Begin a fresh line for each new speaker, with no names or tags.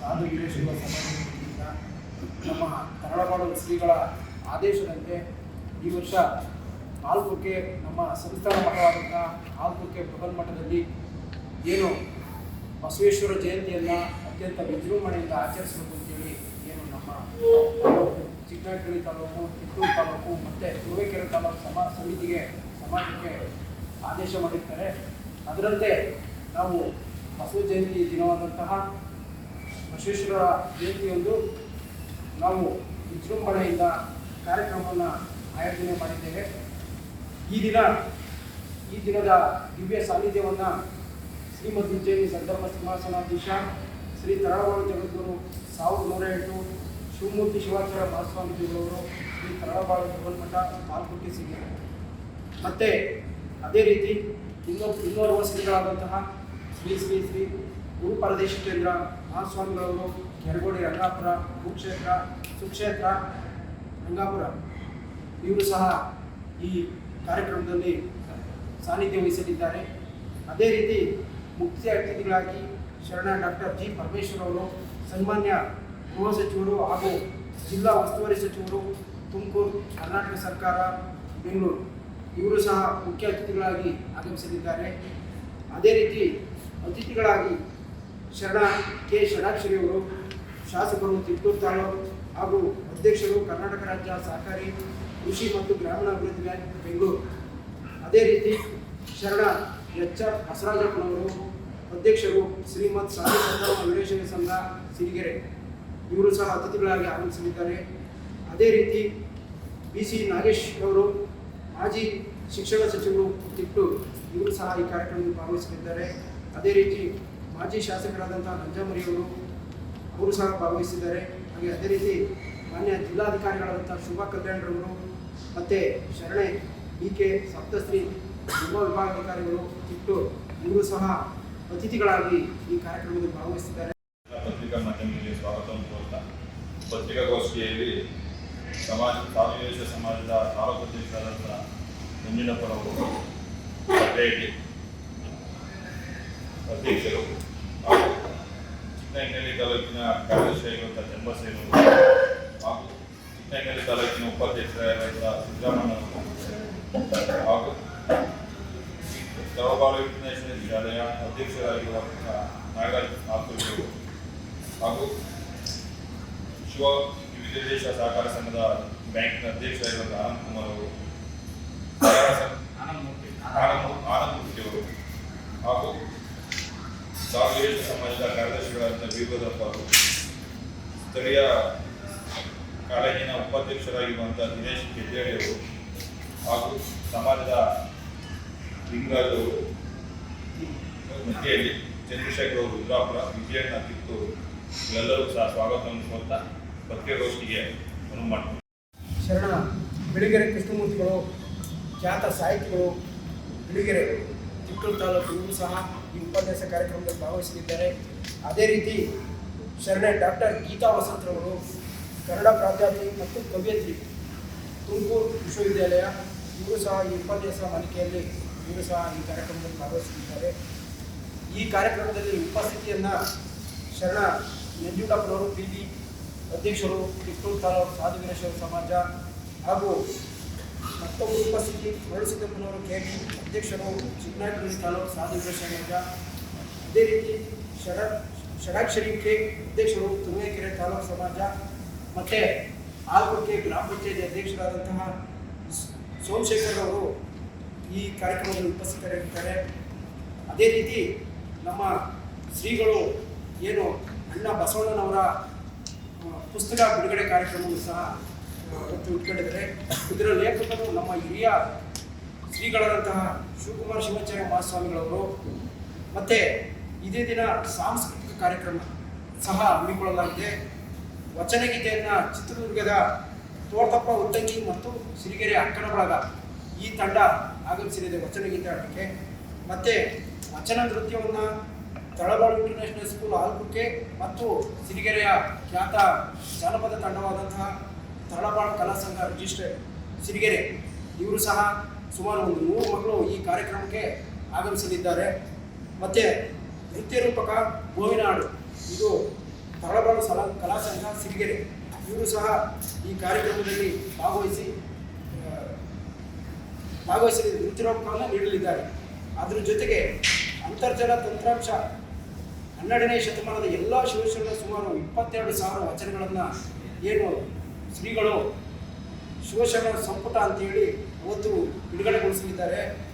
ಸಾಧು ವೀರೇಶ್ವರ ಸಮಾಜದಿಂದ ನಮ್ಮ ತರಳಬಾಳು ಶ್ರೀಗಳ ಆದೇಶದಂತೆ ಈ ವರ್ಷ ಆಲ್ಕುಕ್ಕೆ ನಮ್ಮ ಸಂಸ್ಥಾನ ಮಠವಾದಂಥ ಆಲ್ಕುಕ್ಕೆ ಬೃಹನ್ಮಠದಲ್ಲಿ ಏನು ಬಸವೇಶ್ವರ ಜಯಂತಿಯನ್ನು ಅತ್ಯಂತ ವಿಜೃಂಭಣೆಯಿಂದ ಆಚರಿಸಬೇಕು ಅಂತೇಳಿ ಏನು ನಮ್ಮ ಚಿಕ್ಕನಹಳ್ಳಿ ತಾಲೂಕು ಕಿತ್ತೂರು ತಾಲೂಕು ಮತ್ತು ತುರುವೇಕೆರೆ ತಾಲೂಕು ಸಮಾಜಕ್ಕೆ ಆದೇಶ ಮಾಡಿರ್ತಾರೆ. ಅದರಂತೆ ನಾವು ಬಸವ ಜಯಂತಿ ದಿನವಾದಂತಹ ಬಸವೇಶ್ವರ ಜಯಂತಿಯೊಂದು ನಾವು ವಿಜೃಂಭಣೆಯಿಂದ ಕಾರ್ಯಕ್ರಮವನ್ನು ಆಯೋಜನೆ ಮಾಡಿದ್ದೇವೆ. ಈ ದಿನದ ದಿವ್ಯ ಸಾನ್ನಿಧ್ಯವನ್ನು ಶ್ರೀಮದ್ ಉಜ್ಜಯಿನಿ ಸದ್ಧರ್ಮ ಸಿಂಹಾಸನಾಧೀಶ ಶ್ರೀ ತರಳಬಾಳು ಜಗದ್ಗುರು 1108 ಶಿವಮೂರ್ತಿ ಶಿವಾಚಾರ್ಯ ಮಹಾಸ್ವಾಮೀಜಿಗಳವರು ಶ್ರೀ ತರಳಬಾಳು ಬೃಹನ್ಮಠ ಆಲ್ಕುಕ್ಕೆ ಸಿಗಿದೆ. ಮತ್ತು ಅದೇ ರೀತಿ ಇನ್ನೋರ್ವ ಶ್ರೀಗಳಾದಂತಹ ಶ್ರೀ ಶ್ರೀ ಶ್ರೀ ಗುರು ಪರದೇಶಿಕೇಂದ್ರ ಮಹಾಸ್ವಾಮಿಗಳವರು ಕೆರಗೋಡಿ ರಂಗಾಪುರ ಭೂಕ್ಷೇತ್ರ ಸುಕ್ಷೇತ್ರ ರಂಗಾಪುರ ಇವರು ಸಹ ಈ ಕಾರ್ಯಕ್ರಮದಲ್ಲಿ ಸಾನ್ನಿಧ್ಯ ವಹಿಸಲಿದ್ದಾರೆ. ಅದೇ ರೀತಿ ಮುಖ್ಯ ಅತಿಥಿಗಳಾಗಿ ಶರಣ ಡಾಕ್ಟರ್ ಜಿ ಪರಮೇಶ್ವರ್ ಅವರು, ಸನ್ಮಾನ್ಯ ಗೃಹ ಸಚಿವರು ಹಾಗೂ ಜಿಲ್ಲಾ ಉಸ್ತುವಾರಿ ಸಚಿವರು ತುಮಕೂರು ಕರ್ನಾಟಕ ಸರ್ಕಾರ ಬೆಂಗಳೂರು ಇವರು ಸಹ ಮುಖ್ಯ ಅತಿಥಿಗಳಾಗಿ ಆಗಮಿಸಲಿದ್ದಾರೆ. ಅದೇ ರೀತಿ ಅತಿಥಿಗಳಾಗಿ ಶರಣ ಕೆ ಷಡಾಕ್ಷರಿಯವರು, ಶಾಸಕರು ತಿಟ್ಟೂರು ತಾಲೂಕು ಹಾಗೂ ಅಧ್ಯಕ್ಷರು ಕರ್ನಾಟಕ ರಾಜ್ಯ ಸಹಕಾರಿ ಕೃಷಿ ಮತ್ತು ಗ್ರಾಮೀಣಾಭಿವೃದ್ಧಿ ಬ್ಯಾಂಕ್ ಬೆಂಗಳೂರು. ಅದೇ ರೀತಿ ಶರಣ ಎಚ್ ಆರ್ ಬಸವರಾಜಪ್ಪನವರು, ಅಧ್ಯಕ್ಷರು ಶ್ರೀಮದ್ ಸಾಧು ಸಂಧರ್ಮ ವೀರೇಶ್ವರ ಸಂಘ ಸಿರಿಗೆರೆ ಇವರು ಸಹ ಅತಿಥಿಗಳಾಗಿ ಆಗಮಿಸಲಿದ್ದಾರೆ. ಅದೇ ರೀತಿ ಬಿ ಸಿ ನಾಗೇಶ್ ಅವರು, ಮಾಜಿ ಶಿಕ್ಷಣ ಸಚಿವರು ತಿಟ್ಟೂರು ಇವರು ಸಹ ಈ ಕಾರ್ಯಕ್ರಮದಲ್ಲಿ ಭಾಗವಹಿಸಲಿದ್ದಾರೆ. ಅದೇ ರೀತಿ ಮಾಜಿ ಶಾಸಕರಾದಂಥ ನಂಜಾಮರಿಯವರು ಅವರು ಸಹ ಭಾಗವಹಿಸಿದ್ದಾರೆ. ಹಾಗೆ ಅದೇ ರೀತಿ ಮಾನ್ಯ ಜಿಲ್ಲಾಧಿಕಾರಿಗಳಾದಂಥ ಶುಭಾ ಕಲ್ಯಾಣ್ರವರು ಮತ್ತು ಶರಣೆ ಡಿ ಕೆ ಸಪ್ತಶ್ರೀ ಉಪವಿಭಾಗಾಧಿಕಾರಿಗಳು ತಿಟ್ಟೂರು ಇವರು ಸಹ ಅತಿಥಿಗಳಾಗಿ ಈ ಕಾರ್ಯಕ್ರಮದಲ್ಲಿ ಭಾಗವಹಿಸಿದ್ದಾರೆ.
ಪತ್ರಿಕಾ ಮಾಧ್ಯಮಗಳಿಗೆ ಸ್ವಾಗತವನ್ನು ಕೋರುತ್ತಾ, ಪತ್ರಿಕಾಗೋಷ್ಠಿಯಲ್ಲಿ ಸಾಧುವೇಶ ಸಮಾಜದ ತಾಲೂಕು ಅಧ್ಯಕ್ಷರಾದಂಥ ನಂಜನಪ್ಪನವರು, ಪಟ್ಟೇಟಿ ಅಧ್ಯಕ್ಷರು ಹಾಗೂ ಚಿಕ್ಕನಹಳ್ಳಿ ತಾಲೂಕಿನ ಕಾರ್ಯದರ್ಶಿಯಾಗಿರುವಂಥ ಚನ್ನಬಸಯ್ಯನವರು ಹಾಗೂ ಚಿಕ್ಕನಹಳ್ಳಿ ತಾಲೂಕಿನ ಉಪಾಧ್ಯಕ್ಷರಾಗಿರುವಂಥ ಸಿದ್ದರಾಮಯ್ಯನವರು ಹಾಗೂ ತರಳಬಾಳು ಇಂಟರ್ನ್ಯಾಷನಲ್ ವಿದ್ಯಾಲಯ ಅಧ್ಯಕ್ಷರಾಗಿರುವಂಥ ನಾಗರಾಜ್ ಆಲ್ಕುಕ್ಕೆ ಹಾಗೂ ಶಿವ ವಿವಿಧ ದೇಶ ಸಹಕಾರ ಸಂಘದ ಬ್ಯಾಂಕಿನ ಅಧ್ಯಕ್ಷರಾಗಿರುವಂಥ ಆನಂದ್ ಕುಮಾರ್ ಅವರು, ಆನಂದ್ ಮೂರ್ತಿಯವರು ಹಾಗೂ ಸಾಧುವೇಶ ಸಮಾಜದ ಕಾರ್ಯದರ್ಶಿಗಳಾದಂಥ ವೀರಭದ್ರಪ್ಪ ಅವರು, ಸ್ಥಳೀಯ ಕಾಲೇಜಿನ ಉಪಾಧ್ಯಕ್ಷರಾಗಿರುವಂಥ ದಿನೇಶ್ ಕೆದ್ದೇಳಿ ಅವರು ಹಾಗೂ ಸಮಾಜದ ಲಿಂಗರಾಜ್ ಅವರು, ಮಧ್ಯೆಯಲ್ಲಿ ಚಂದ್ರಶೇಖರ್ ಅವರು ರುದ್ರಾಪುರ, ವಿಜಯಣ್ಣ ಕಿತ್ತೂರು ಇವೆಲ್ಲರೂ ಸಹ ಸ್ವಾಗತವನ್ನು ಕೋರ್ತಾ ಪತ್ರಿಕಾಗೋಷ್ಠಿಗೆ ಅನುವು ಮಾಡ್ತಾರೆ.
ಶರಣ ಬಿಳಿಗೆರೆ ಕೃಷ್ಣಮೂರ್ತಿಗಳು, ಖ್ಯಾತ ಸಾಹಿತಿಗಳು ಬಿಳಿಗೆರೆ ತಿಟ್ಟೂರು ತಾಲೂಕು ಇವರು ಸಹ ಈ ಉಪನ್ಯಾಸ ಕಾರ್ಯಕ್ರಮದಲ್ಲಿ ಭಾಗವಹಿಸಲಿದ್ದಾರೆ. ಅದೇ ರೀತಿ ಶರಣ ಡಾಕ್ಟರ್ ಗೀತಾ ವಸಂತರವರು, ಕನ್ನಡ ಪ್ರಾಧ್ಯಾಪಕಿ ಮತ್ತು ಕವಿಯತ್ರಿ, ತುಮಕೂರು ವಿಶ್ವವಿದ್ಯಾಲಯ ಇವರು ಸಹ ಈ ಉಪನ್ಯಾಸ ಮಾಲಿಕೆಯಲ್ಲಿ ಇವರು ಸಹ ಈ ಕಾರ್ಯಕ್ರಮದಲ್ಲಿ ಭಾಗವಹಿಸಲಿದ್ದಾರೆ. ಈ ಕಾರ್ಯಕ್ರಮದಲ್ಲಿ ಉಪಸ್ಥಿತಿಯನ್ನು ಶರಣ ನಂಜುಂಡಪ್ಪನವರು ಪಿ ಬಿ ಅಧ್ಯಕ್ಷರು ಕಿತ್ತೂರು ತಾಲೂಕು ಸಾಧು ವೀರೇಶ್ವರ ಸಮಾಜ ಹಾಗೂ ಮತ್ತೊಬ್ಬರು ಉಪಸ್ಥಿತಿ ಮರಳುಸಿದ್ದಪ್ಪನವರು ಕೆ ಡಿ ಅಧ್ಯಕ್ಷರು ಚಿಕ್ಕನಹಳ್ಳಿ ತಾಲೂಕು ಸಾಧು ವೀರೇಶ್ವರ ಸಮಾಜ. ಅದೇ ರೀತಿ ಷಡಾಕ್ಷರಿ ಕೆ ಅಧ್ಯಕ್ಷರು ತುರುವೇಕೆರೆ ತಾಲೂಕು ಸಮಾಜ ಮತ್ತು ಆಲ್ಕುಕ್ಕೆ ಗ್ರಾಮ ಪಂಚಾಯತಿ ಅಧ್ಯಕ್ಷರಾದಂತಹ ಸೋಮಶೇಖರ್ ಅವರು ಈ ಕಾರ್ಯಕ್ರಮದಲ್ಲಿ ಉಪಸ್ಥಿತರಿರುತ್ತಾರೆ. ಅದೇ ರೀತಿ ನಮ್ಮ ಶ್ರೀಗಳು ಏನು ಅಣ್ಣ ಬಸವಣ್ಣನವರ ಪುಸ್ತಕ ಬಿಡುಗಡೆ ಕಾರ್ಯಕ್ರಮವನ್ನು ಸಹ ಇಟ್ಕೊಂಡಿದ್ದಾರೆ. ಇದರ ಲೇಖಕರು ನಮ್ಮ ಹಿರಿಯ ಶ್ರೀಗಳಾದಂತಹ ಶಿವಕುಮಾರ ಶಿವಾಚಾರ್ಯ ಮಹಾಸ್ವಾಮಿಗಳವರು. ಮತ್ತು ಇದೇ ದಿನ ಸಾಂಸ್ಕೃತಿಕ ಕಾರ್ಯಕ್ರಮ ಸಹ ಹಮ್ಮಿಕೊಳ್ಳಲಾಗಿದೆ. ವಚನಗೀತೆಯನ್ನು ಚಿತ್ರದುರ್ಗದ ತೋಟಪ್ಪ ಉತ್ತಂಗಿ ಮತ್ತು ಸಿರಿಗೆರೆ ಅಕ್ಕನ ಬಳಗ ಈ ತಂಡ ಆಗಮಿಸಲಿದೆ ವಚನಗೀತೆ ಆಡಲಿಕ್ಕೆ. ಮತ್ತು ವಚನ ನೃತ್ಯವನ್ನು ತರಳಬಾಳು ಇಂಟರ್ನ್ಯಾಷನಲ್ ಸ್ಕೂಲ್ ಆಲ್ಕುಕ್ಕೆ ಮತ್ತು ಸಿರಿಗೆರೆಯ ಖ್ಯಾತ ಜಾನಪದ ತಂಡವಾದಂತಹ ತರಳಬಾಳು ಕಲಾ ಸಂಘ ರಿಜಿಸ್ಟರ್ ಸಿರಿಗೆರೆ ಇವರು ಸಹ ಸುಮಾರು 100 ಮಕ್ಕಳು ಈ ಕಾರ್ಯಕ್ರಮಕ್ಕೆ ಆಗಮಿಸಲಿದ್ದಾರೆ. ಮತ್ತು ನೃತ್ಯ ರೂಪಕ ಗೋವಿನ ಹಾಡು ಇದು ತರಳಬಾಳು ಕಲಾ ಸಂಘ ಸಿರಿಗೆರೆ ಇವರು ಸಹ ಈ ಕಾರ್ಯಕ್ರಮದಲ್ಲಿ ಭಾಗವಹಿಸಿ ನೃತ್ಯೋಪಕರಣ ನೀಡಲಿದ್ದಾರೆ. ಅದರ ಜೊತೆಗೆ ಅಂತರ್ಜಲ ತಂತ್ರಾಂಶ 12ನೇ ಶತಮಾನದ ಎಲ್ಲ ಶಿವಶರಣ ಸುಮಾರು 22,000 ವಚನಗಳನ್ನು ಏನು ಶ್ರೀಗಳು ಶಿವಶರಣ ಸಂಪುಟ ಅಂತೇಳಿ ಅವತ್ತು ಬಿಡುಗಡೆಗೊಳಿಸಲಿದ್ದಾರೆ.